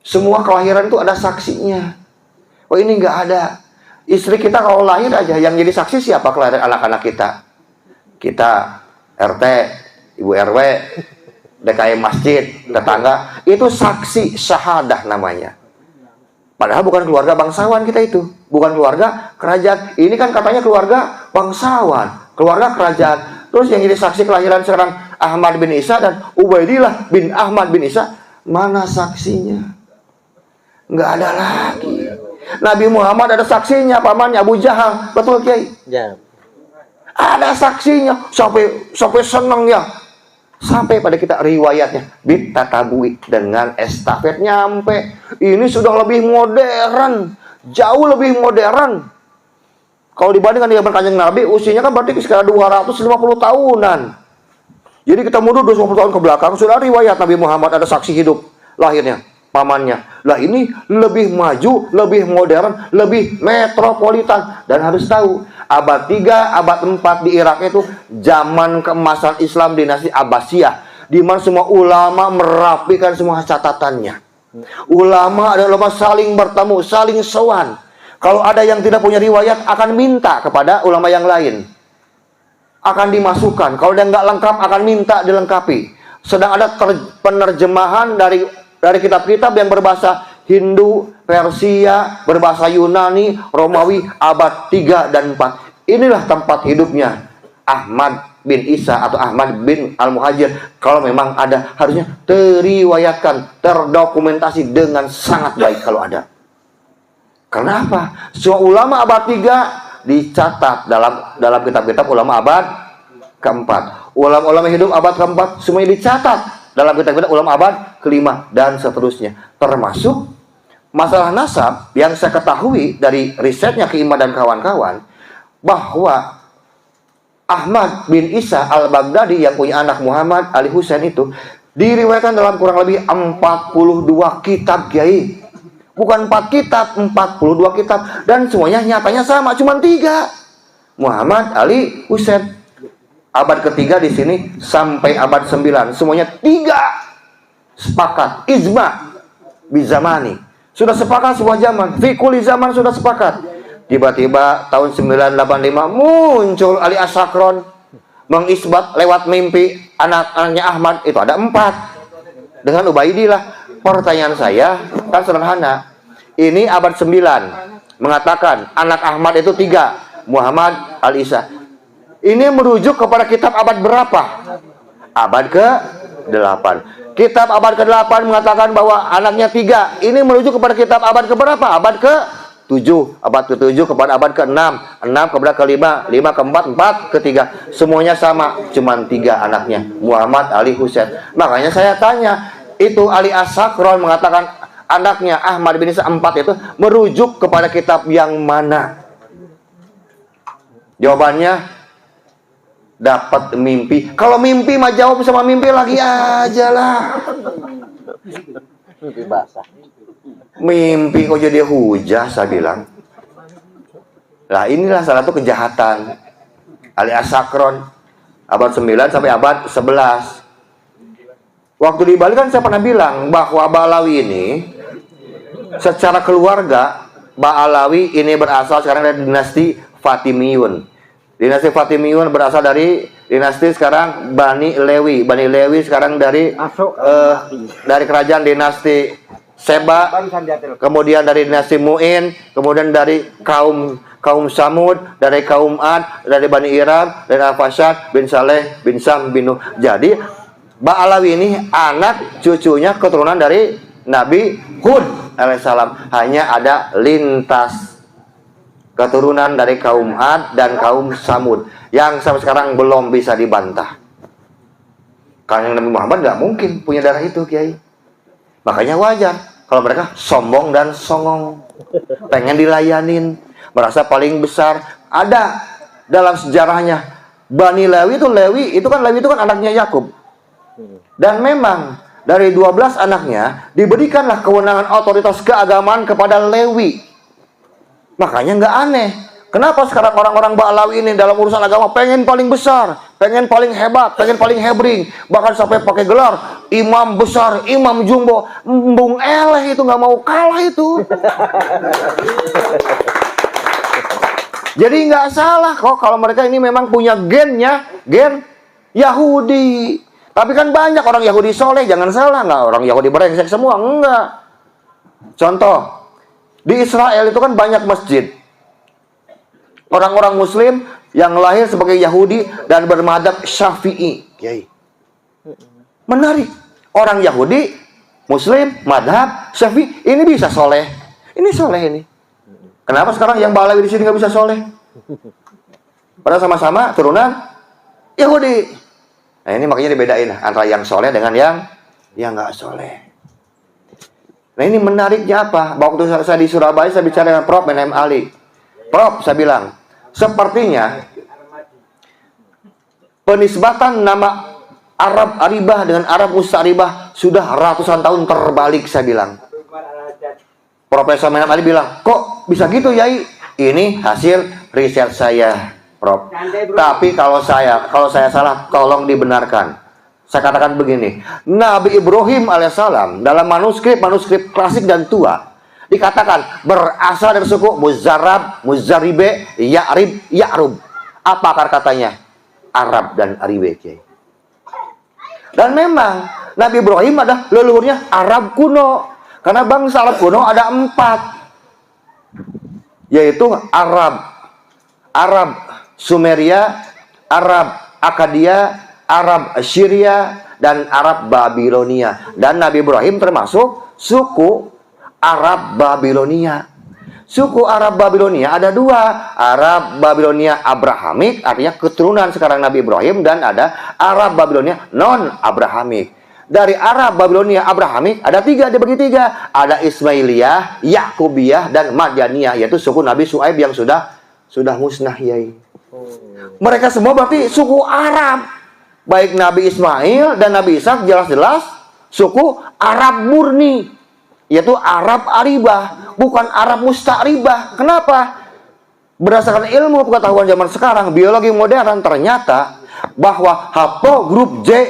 Semua kelahiran itu ada saksinya. Oh ini nggak ada. Istri kita kalau lahir aja yang jadi saksi siapa kelahiran anak-anak kita? Kita, RT, Ibu RW, DKM masjid, tetangga, itu saksi syahadah namanya. Padahal bukan keluarga bangsawan kita itu, bukan keluarga kerajaan. Ini kan katanya keluarga bangsawan, keluarga kerajaan. Terus yang jadi saksi kelahiran sekarang Ahmad bin Isa dan Ubaidillah bin Ahmad bin Isa, mana saksinya? Nggak ada lagi. Nabi Muhammad ada saksinya, pamannya Abu Jahal, betul Kiai? Ya. Ada saksinya, sampai seneng ya. Sampai pada kita riwayatnya bitatabui dengan estafet nyampe. Ini sudah lebih modern, jauh lebih modern. Kalau dibandingkan dengan Kanjeng Nabi, usianya kan berarti sekitar 250 tahunan. Jadi kita mundur 250 tahun ke belakang, sudah riwayat Nabi Muhammad ada saksi hidup lahirnya, pamannya. Lah ini lebih maju, lebih modern, lebih metropolitan. Dan harus tahu, abad 3, abad 4 di Irak itu zaman keemasan Islam dinasti Abbasiyah, di mana semua ulama merapikan semua catatannya. Ulama adalah saling bertemu, saling sowan. Kalau ada yang tidak punya riwayat akan minta kepada ulama yang lain, akan dimasukkan. Kalau dia nggak lengkap akan minta dilengkapi. Sedang ada penerjemahan dari kitab-kitab yang berbahasa Hindu, Persia, berbahasa Yunani, Romawi abad 3 dan 4. Inilah tempat hidupnya Ahmad bin Isa atau Ahmad bin Al-Muhajir. Kalau memang ada, harusnya teriwayatkan, terdokumentasi dengan sangat baik kalau ada. Kenapa? Semua ulama abad 3 dicatat dalam kitab-kitab ulama abad keempat. Ulama-ulama hidup abad keempat semuanya dicatat dalam kitab-kitab ulama abad kelima dan seterusnya. Termasuk masalah nasab yang saya ketahui dari risetnya Ki Imad dan kawan-kawan, bahwa Ahmad bin Isa al-Baghdadi yang punya anak Muhammad Ali Husain itu diriwayatkan dalam kurang lebih 42 kitab, Kiai. Bukan 4 kitab, 42 kitab. Dan semuanya nyatanya sama, cuma 3. Muhammad Ali Husain. Abad ketiga di sini sampai abad 9. Semuanya 3 sepakat. Ijma bizamani. Sudah sepakat sebuah zaman. Fikuli zaman sudah sepakat. Tiba-tiba tahun 985 muncul Ali As-Sakron mengisbat lewat mimpi anak-anaknya Ahmad. Itu ada 4 dengan Ubaidillah. Pertanyaan saya kan sederhana. Ini abad 9 mengatakan anak Ahmad itu 3, Muhammad Al-Isa. Ini merujuk kepada kitab abad berapa? Abad ke-8. Kitab abad ke-8 mengatakan bahwa anaknya 3. Ini merujuk kepada kitab abad ke-berapa? Abad ke-7. Abad ke-7 kepada abad ke-6. 6 kepada ke-5. 5 ke-4. 4 ke-3. Semuanya sama. Cuman 3 anaknya. Muhammad Ali Husain. Makanya saya tanya, itu Ali As-Sakron mengatakan anaknya Ahmad bin Isa 4 itu merujuk kepada kitab yang mana? Jawabannya dapat mimpi. Kalau mimpi mah jawab sama mimpi lagi aja lah. Mimpi basah. Mimpi kok jadi hujah, saya bilang. Nah inilah salah satu kejahatan Ali As-Sakron abad 9 sampai abad 11. Waktu di Bali kan saya pernah bilang bahwa Ba'alawi ini secara keluarga, Ba'alawi ini berasal sekarang dari dinasti Fatimiyun. Dinasti Fatimiyun berasal dari dinasti sekarang Bani Lewi. Bani Lewi sekarang dari kerajaan dinasti Seba, kemudian dari dinasti Mu'in, kemudian dari kaum Samud, dari kaum Ad, dari Bani Iram, dari Al-Fashad bin Saleh bin Sam bin Nuh. Jadi Ba'alawi ini anak cucunya keturunan dari Nabi Hud alaihissalam. Hanya ada lintas keturunan dari kaum Ad dan kaum Samud yang sampai sekarang belum bisa dibantah. Karena Nabi Muhammad nggak mungkin punya darah itu, Kiai. Makanya wajar kalau mereka sombong dan songong, pengen dilayanin, merasa paling besar. Ada dalam sejarahnya Bani Lewi itu kan anaknya Yakub. Dan memang dari 12 anaknya diberikanlah kewenangan otoritas keagamaan kepada Lewi. Makanya nggak aneh kenapa sekarang orang-orang Ba'alawi ini dalam urusan agama pengen paling besar, pengen paling hebat, pengen paling hebring, bahkan sampai pakai gelar imam besar, imam jumbo. Bung eleh itu nggak mau kalah itu. Jadi nggak salah kok kalau mereka ini memang punya gen Yahudi. Tapi kan banyak orang Yahudi soleh, jangan salah, nggak orang Yahudi brengsek semua, enggak. Contoh, di Israel itu kan banyak masjid. Orang-orang Muslim yang lahir sebagai Yahudi dan bermadhab Syafi'i. Menarik, orang Yahudi, Muslim, madhab Syafi'i, ini bisa soleh. Ini soleh ini. Kenapa sekarang yang Ba'alawi di sini nggak bisa soleh? Padahal sama-sama turunan Yahudi. Nah ini makanya dibedain antara yang soleh dengan yang nggak soleh. Nah ini menariknya apa? Waktu saya di Surabaya saya bicara dengan Prof. Menem Ali. Prof, saya bilang, Sepertinya penisbatan nama Arab Aribah dengan Arab Musta'ribah sudah ratusan tahun terbalik, saya bilang. Profesor Menam Ali bilang, kok bisa gitu Yai? Ini hasil riset saya, Prof. Tapi kalau saya salah, tolong dibenarkan. Saya katakan begini, Nabi Ibrahim alaihissalam dalam manuskrip klasik dan tua dikatakan berasal dari suku Muzarab, Muzaribe, Ya'rib, Ya'rub. Apa akar katanya? Arab dan Aribe. Dan memang Nabi Ibrahim adalah leluhurnya Arab kuno. Karena bangsa Arab kuno ada 4, yaitu Arab Sumeria, Arab Akadia, Arab Syria, dan Arab Babilonia. Dan Nabi Ibrahim termasuk suku Arab Babilonia. Suku Arab Babilonia ada 2, Arab Babilonia Abrahamik, artinya keturunan sekarang Nabi Ibrahim, dan ada Arab Babilonia non-Abrahamik. Dari Arab Babilonia Abrahamik ada 3, dibagi 3. Ada Ismailiyah, Yakubiyah, dan Madyaniyah, yaitu suku Nabi Syuaib yang sudah musnah, Yai. Mereka semua berarti suku Arab. Baik Nabi Ismail dan Nabi Ishak jelas-jelas suku Arab murni, yaitu Arab Aribah, bukan Arab Musta'ribah. Kenapa? Berdasarkan ilmu pengetahuan zaman sekarang, biologi modern, ternyata bahwa haplogrup J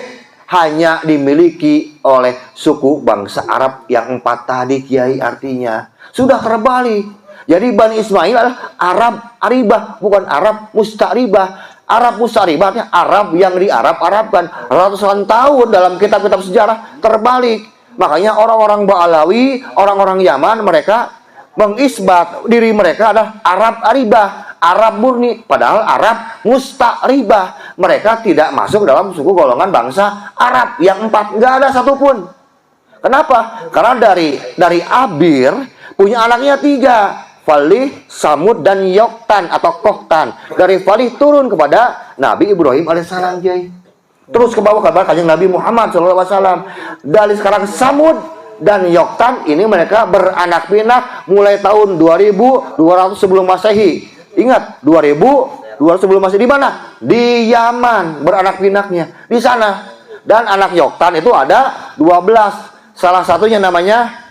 hanya dimiliki oleh suku bangsa Arab yang 4 tadi, Kiai. Artinya sudah terbalik. Jadi Bani Ismail adalah Arab Aribah, bukan Arab Musta'ribah. Arab Musta'ribah artinya Arab yang diarab-arabkan. Ratusan tahun dalam kitab-kitab sejarah terbalik. Makanya orang-orang Ba'alawi, orang-orang Yaman, mereka mengisbat diri mereka adalah Arab Aribah, Arab murni, padahal Arab Musta'ribah. Mereka tidak masuk dalam suku golongan bangsa Arab yang 4, nggak ada satupun. Kenapa? Karena dari Abir punya anaknya 3, Falih, Samud, dan Yoktan atau Kohtan. Dari Falih turun kepada Nabi Ibrahim alaihissalam, Jai. Terus ke bawah kabar kanjeng Nabi Muhammad SAW. Dari sekarang Samud dan Yoktan ini mereka beranak pinak mulai tahun 2200 sebelum Masehi. Ingat, 2200 sebelum Masehi di mana? Di Yaman beranak pinaknya di sana. Dan anak Yoktan itu ada 12. Salah satunya namanya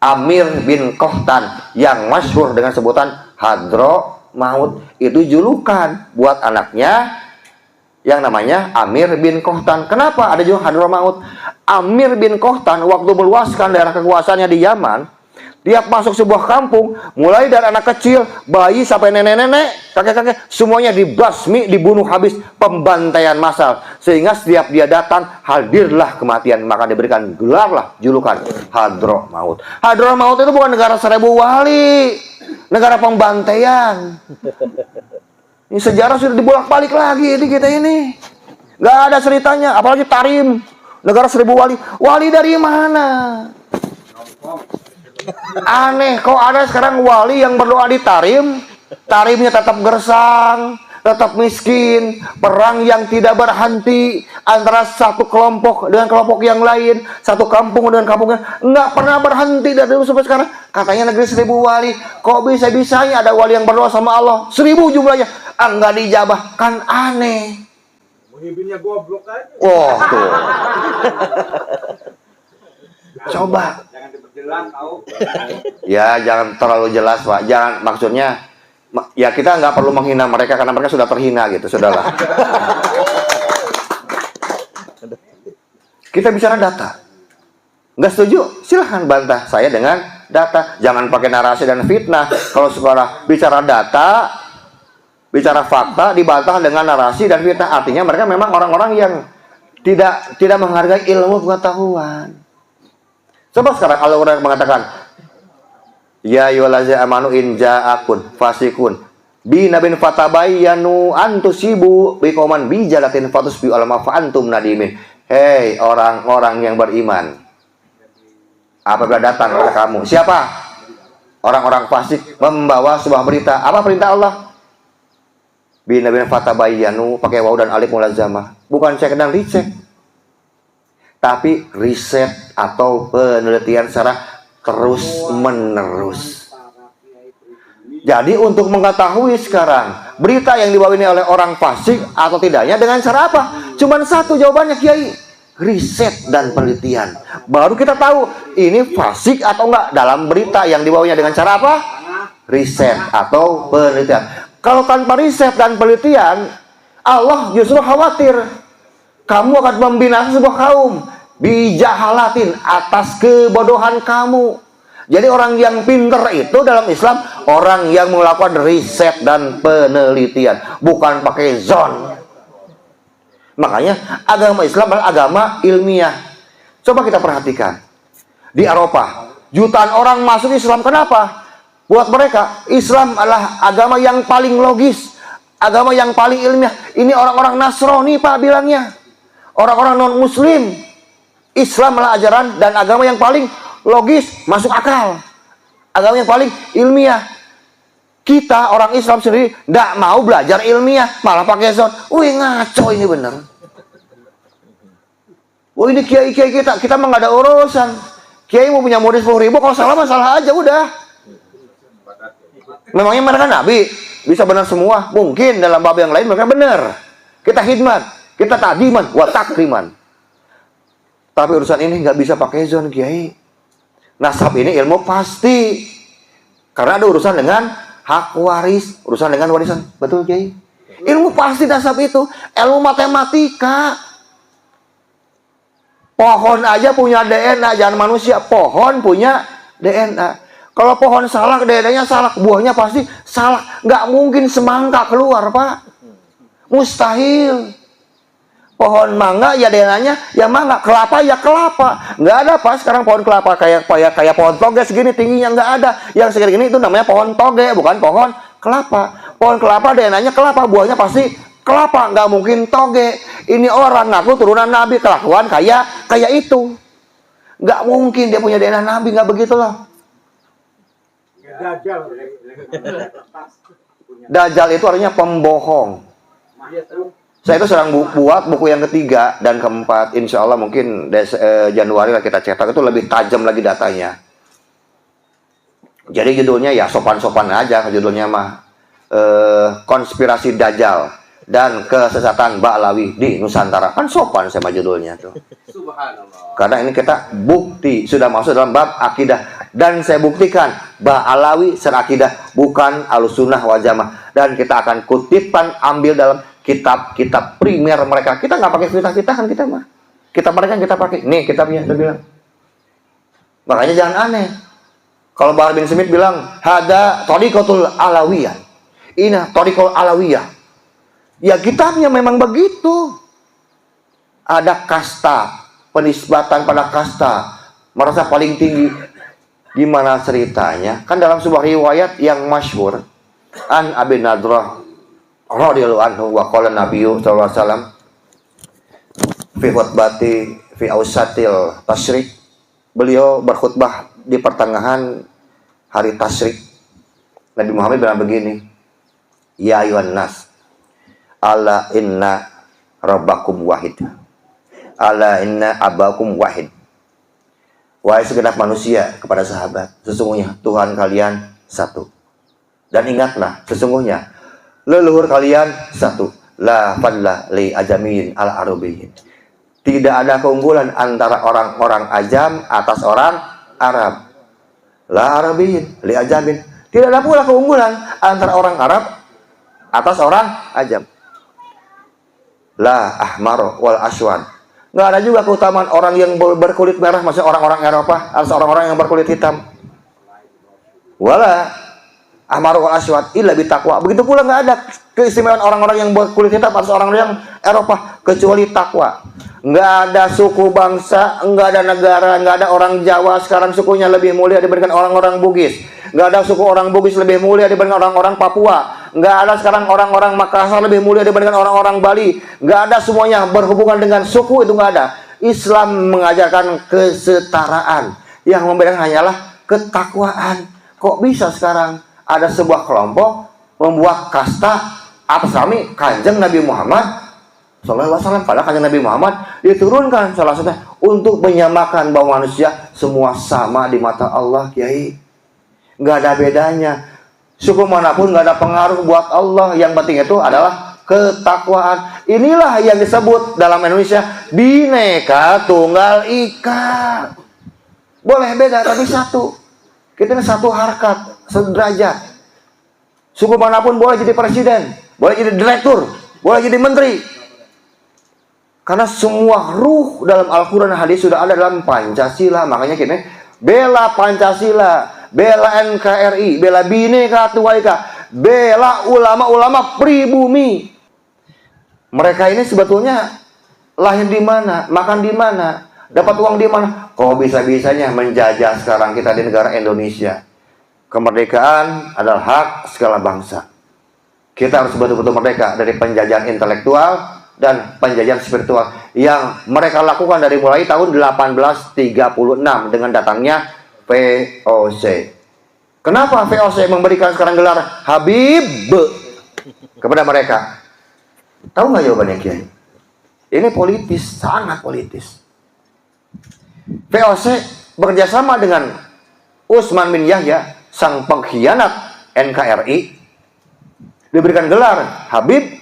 Amir bin Kohtan yang masyhur dengan sebutan Hadromaut. Itu julukan buat anaknya yang namanya Amir bin Kohtan. Kenapa ada juga Hadromaut? Amir bin Kohtan waktu meluaskan daerah kekuasaannya di Yaman, dia masuk sebuah kampung, mulai dari anak kecil, bayi sampai nenek-nenek, kakek-kakek, semuanya dibasmi, dibunuh habis, pembantaian massal. Sehingga setiap dia datang, hadirlah kematian. Maka diberikan gelarlah julukan Hadromaut. Hadromaut itu bukan negara 1000 wali, negara pembantaian. Ini sejarah sudah dibolak-balik lagi di kita ini. Gak ada ceritanya, apalagi Tarim, negara 1000 wali. Wali dari mana? Aneh, kok ada sekarang wali yang berdoa di Tarim, Tarimnya tetap gersang, tetap miskin, perang yang tidak berhenti antara satu kelompok dengan kelompok yang lain, satu kampung dengan kampung yang nggak pernah berhenti dari dulu sampai sekarang. Katanya negeri 1000 wali, kok bisa-bisanya ada wali yang berdoa sama Allah 1000 jumlahnya, nggak dijabah, kan aneh. Pemimpinnya goblok aja. Wah, tuh. Coba. Jangan diperjelas, tahu. Ya, jangan terlalu jelas, Pak. Jangan, maksudnya, ya kita nggak perlu menghina mereka karena mereka sudah terhina gitu, sudahlah. Kita bicara data. Nggak setuju? Silahkan bantah saya dengan data. Jangan pakai narasi dan fitnah. Kalau sekolah bicara data, bicara fakta, dibantah dengan narasi dan fitnah. Artinya mereka memang orang-orang yang tidak menghargai ilmu pengetahuan. Coba sekarang Al-Quran mengatakan, ya ayyuhallazina amanu in ja'akum fasikun bi nabin fatabayyanu antusibu biqauman bijalatin fatusbihu alama fa antum nadimin. Hei orang-orang yang beriman, apabila datang kepada kamu siapa? Orang-orang fasik membawa sebuah berita. Apa perintah Allah? Bi nabin fatabayyanu, pakai waw dan alif mulazamah. Bukan cek dan dicek, tapi riset atau penelitian secara terus menerus. Jadi untuk mengetahui sekarang berita yang dibawa ini oleh orang fasik atau tidaknya dengan cara apa? Cuman satu jawabannya Kiai, riset dan penelitian. Baru kita tahu ini fasik atau enggak dalam berita yang dibawanya dengan cara apa? Riset atau penelitian. Kalau tanpa riset dan penelitian, Allah justru khawatir kamu akan membina sebuah kaum bijahalatin atas kebodohan kamu. Jadi orang yang pinter itu dalam Islam orang yang melakukan riset dan penelitian, bukan pakai zon. Makanya agama Islam adalah agama ilmiah. Coba kita perhatikan di Eropa, jutaan orang masuk Islam. Kenapa? Buat mereka Islam adalah agama yang paling logis, agama yang paling ilmiah. Ini orang-orang Nasrani Pak bilangnya, orang-orang non Muslim. Islam adalah ajaran dan agama yang paling logis, masuk akal, agama yang paling ilmiah. Kita orang Islam sendiri tidak mau belajar ilmiah, malah pakai zon. Wih, ngaco ini bener. Wah, ini kiai-kiai kita mah nggak ada urusan. Kiai mau punya modis 10.000, kalau salah masalah aja udah. Memangnya mereka nabi bisa benar semua? Mungkin dalam bab yang lain mereka benar. Kita khidmat, kita tadiman, wa takriman. Tapi urusan ini nggak bisa pakai zon, Kiai. Nasab ini ilmu pasti, karena ada urusan dengan hak waris, urusan dengan warisan. Betul Kiai? Ilmu pasti nasab itu, ilmu matematika. Pohon aja punya DNA, jangan manusia. Pohon punya DNA. Kalau pohon salah, DNA-nya salah, buahnya pasti salah. Nggak mungkin semangka keluar, Pak. Mustahil. Pohon mangga ya DNA-nya ya mangga, kelapa ya kelapa. Nggak ada Pak sekarang pohon kelapa kayak pohon toge segini tingginya, nggak ada. Yang segini itu namanya pohon toge, bukan pohon kelapa. Pohon kelapa DNA-nya kelapa, buahnya pasti kelapa, nggak mungkin toge. Ini orang ngaku turunan Nabi, kelakuan kayak itu. Nggak mungkin dia punya DNA Nabi, nggak begitu loh. Dajjal itu artinya pembohong. Saya itu sedang buat buku yang ketiga dan keempat. Insya Allah mungkin Januari lah kita cetak. Itu lebih tajam lagi datanya. Jadi judulnya ya sopan-sopan aja. Judulnya mah konspirasi Dajjal dan kesesatan Ba'alawi di Nusantara. Kan sopan sama judulnya tuh. Subhanallah. Karena ini kita bukti sudah masuk dalam bab akidah. Dan saya buktikan Ba'alawi serakidah, bukan Ahlussunnah wal Jamaah. Dan kita akan kutipan ambil dalam kitab-kitab primer mereka. Kita nggak pakai kitab-kitaban kita mah. Kitab mereka kita pakai. Nih kitabnya, dia bilang. Makanya jangan aneh. Kalau Bahar bin Smith bilang, hada thariqatul alawiyah. Ini thariqatul alawiyah. Ya kitabnya memang begitu. Ada kasta, penisbatan pada kasta, merasa paling tinggi. Gimana ceritanya? Kan dalam sebuah riwayat yang masyhur, an Abi Nadrah radhiyallahu anhu wa qala nabiyyu sallallahu alaihi wasallam fi khutbati fi ausatil tasyrik. Beliau berkhutbah di pertengahan hari tasyrik. Nabi Muhammad bilang begini, ya ayuhan nas, ala inna rabbakum wahid, ala inna abakum wahid. Wahai segenap manusia, kepada sahabat, sesungguhnya Tuhan kalian satu. Dan ingatlah, sesungguhnya leluhur kalian satu. La fadla li ajamin al arabiyyin. Tidak ada keunggulan antara orang-orang ajam atas orang Arab. La arabiyyin li ajamin. Tidak ada pula keunggulan antara orang Arab atas orang ajam. La ahmar wal aswad. Nggak ada juga keutamaan orang yang berkulit merah, maksudnya orang-orang Eropa atas orang-orang yang berkulit hitam. Wala ahmar wal aswad illa bitaqwa. Begitu pula nggak ada keistimewaan orang-orang yang berkulit hitam atas orang-orang yang Eropa kecuali takwa. Nggak ada suku bangsa, nggak ada negara, nggak ada orang Jawa sekarang sukunya lebih mulia dibandingkan orang-orang Bugis. Nggak ada suku orang Bugis lebih mulia dibandingkan orang-orang Papua. Nggak ada sekarang orang-orang Makassar lebih mulia dibandingkan orang-orang Bali. Nggak ada, semuanya berhubungan dengan suku, itu nggak ada. Islam mengajarkan kesetaraan. Yang membedakan hanyalah ketakwaan. Kok bisa sekarang ada sebuah kelompok membuat kasta atas kami Kanjeng Nabi Muhammad Sallallahu Alaihi Wasallam, padahal Kanjeng Nabi Muhammad diturunkan salah satunya untuk menyamakan bahwa manusia semua sama di mata Allah, Kiai. Nggak ada bedanya. Suku manapun nggak ada pengaruh buat Allah. Yang penting itu adalah ketakwaan. Inilah yang disebut dalam Indonesia Bhinneka Tunggal Ika. Boleh beda tapi satu. Kita ini satu harkat, sederajat. Suku manapun boleh jadi presiden, boleh jadi direktur, boleh jadi menteri. Karena semua ruh dalam Al-Quran dan hadis sudah ada dalam Pancasila. Makanya kita bela Pancasila, bela NKRI, bela Bhinneka Tunggal Ika, bela ulama-ulama pribumi. Mereka ini sebetulnya lahir di mana, makan di mana, dapat uang di mana. Kok bisa-bisanya menjajah sekarang kita di negara Indonesia? Kemerdekaan adalah hak segala bangsa. Kita harus betul-betul merdeka dari penjajahan intelektual dan penjajahan spiritual yang mereka lakukan dari mulai tahun 1836 dengan datangnya VOC. Kenapa VOC memberikan sekarang gelar Habib kepada mereka? Tahu nggak jawabannya, Kiai? Ini politis, sangat politis. VOC bekerjasama dengan Utsman bin Yahya, sang pengkhianat NKRI, diberikan gelar Habib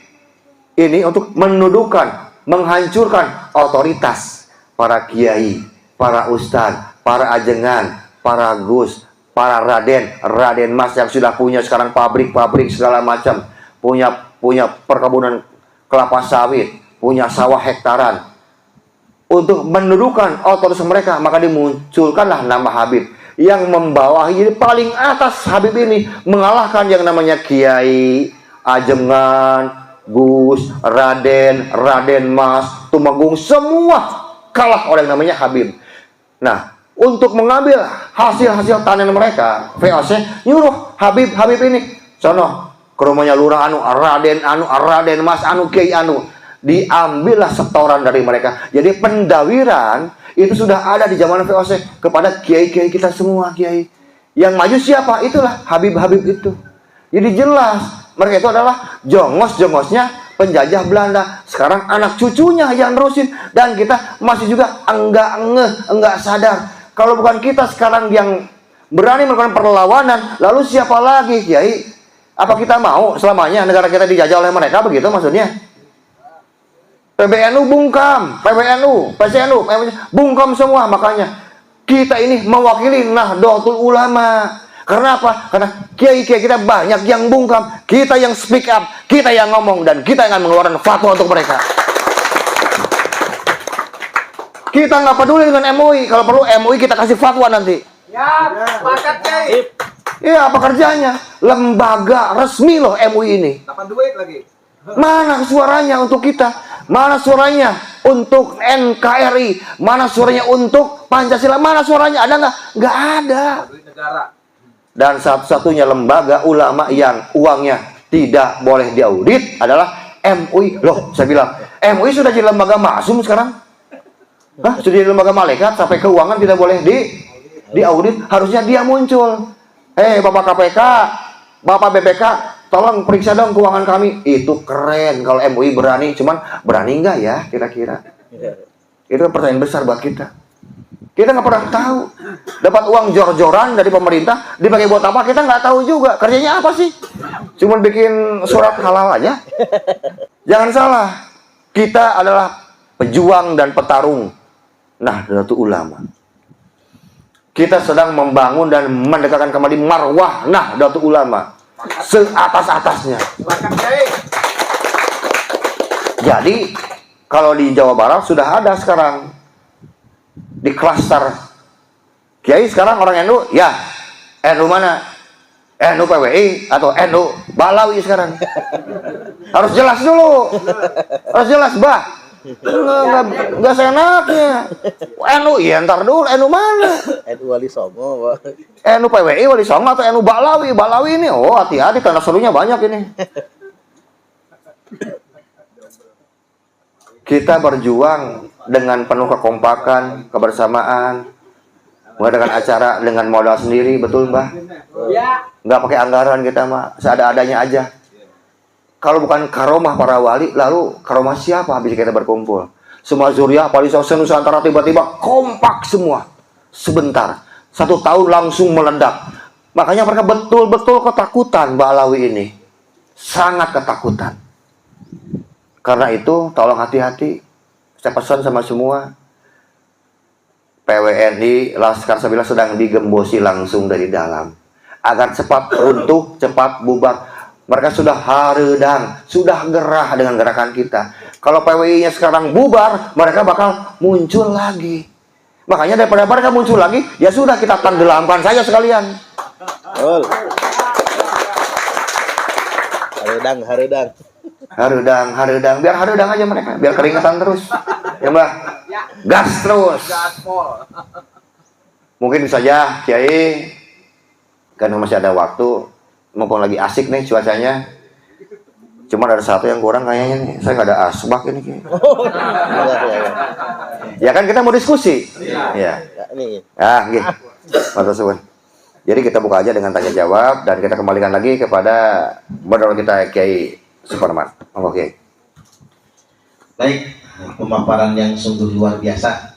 ini untuk menuduhkan, menghancurkan otoritas para kiai, para ustadz, para ajengan, para gus, para raden mas yang sudah punya sekarang pabrik-pabrik segala macam, punya perkebunan kelapa sawit, punya sawah hektaran. Untuk menuduhkan otoritas mereka, maka dimunculkanlah nama Habib yang membawahi, jadi paling atas Habib ini mengalahkan yang namanya kiai, ajengan, gus, raden mas, tumenggung, semua kalah oleh yang namanya Habib. Nah, untuk mengambil hasil panen mereka, VOC nyuruh Habib ini, sono ke rumahnya lurah anu, raden mas anu, kiai anu. Diambillah setoran dari mereka. Jadi pendawiran itu sudah ada di zaman VOC kepada kiai-kiai kita semua, kiai. Yang maju siapa? Itulah Habib itu. Jadi jelas mereka itu adalah jongos-jongosnya penjajah Belanda. Sekarang anak cucunya yang nerusin, dan kita masih juga enggak sadar. Kalau bukan kita sekarang yang berani melakukan perlawanan, lalu siapa lagi, kiai? Apa kita mau selamanya negara kita dijajah oleh mereka, begitu maksudnya? PBNU bungkam, PBNU, PCNU, bungkam semua. Makanya kita ini mewakili Nahdlatul Ulama. Karena apa? Karena kiai-kiai kita banyak yang bungkam, kita yang speak up, kita yang ngomong, dan kita yang mengeluarkan fatwa untuk mereka. Kita nggak peduli dengan MUI. Kalau perlu MUI kita kasih fatwa nanti. Ya, sepakat, Kiai. Iya, apa kerjanya? Lembaga resmi loh MUI ini. Dapat duit lagi. Mana suaranya untuk kita? Mana suaranya untuk NKRI? Mana suaranya untuk Pancasila? Mana suaranya? Ada nggak? Nggak ada. Duit negara. Dan satu-satunya lembaga ulama yang uangnya tidak boleh diaudit adalah MUI. Loh, saya bilang, MUI sudah jadi lembaga maksum sekarang? Hah? Sudah jadi lembaga malaikat, sampai keuangan tidak boleh diaudit. Harusnya dia muncul. Bapak KPK, Bapak BPK, tolong periksa dong keuangan kami. Itu keren kalau MUI berani. Cuman berani nggak ya kira-kira? Itu pertanyaan besar buat kita. Kita nggak pernah tahu. Dapat uang jor-joran dari pemerintah, dipakai buat apa? Kita nggak tahu juga. Kerjanya apa sih? Cuman bikin surat halal aja. Jangan salah. Kita adalah pejuang dan petarung Nahdlatul Ulama. Kita sedang membangun dan mendekatkan kembali marwah Nahdlatul Ulama seatas-atasnya. Jadi kalau di Jawa Barat sudah ada sekarang di klaster kiai. Sekarang orang NU, ya NU mana? NU PWI atau NU Balawi sekarang. Harus jelas dulu. Harus jelas, Bah. Enggak seenaknya. NU, ya ntar dulu, NU mana? NU Wali Songo. NU PWI Wali Songo atau NU Balawi? Balawi ini, oh hati-hati, tanda serunya banyak ini. Kita berjuang dengan penuh kekompakan, kebersamaan, mengadakan acara dengan modal sendiri, betul Mbah? Ya. Nggak pakai anggaran kita mah, seadanya aja. Kalau bukan karomah para wali, lalu karomah siapa habis kita berkumpul? Semua zuriat, Wali Songo Nusantara tiba-tiba kompak semua. Sebentar, 1 tahun langsung meledak. Makanya mereka betul-betul ketakutan Ba'alawi ini. Sangat ketakutan. Karena itu tolong hati-hati. Saya pesan sama semua. PWNI Laskar Sabila sedang digembosi langsung dari dalam. Agar cepat runtuh, cepat bubar. Mereka sudah hareudang, sudah gerah dengan gerakan kita. Kalau PWI-nya sekarang bubar, mereka bakal muncul lagi. Makanya daripada mereka muncul lagi, ya sudah kita tenggelamkan saja sekalian. Betul. Harudang. Harudang. Biar harudang aja mereka, biar keringatan terus. Ya Mbak, gas terus. Gaspol. Mungkin saja Kiai, karena masih ada waktu, mumpung lagi asik nih cuacanya. Cuma ada satu yang kurang kayaknya nih, saya nggak ada asbak ini. Kiai. Ya kan kita mau diskusi. Ya. Ini. Gitu. Matur suwun. Jadi kita buka aja dengan tanya jawab dan kita kembalikan lagi kepada moderator kita Kiai Suparman. Monggo Kiai. Baik, pemaparan yang sungguh luar biasa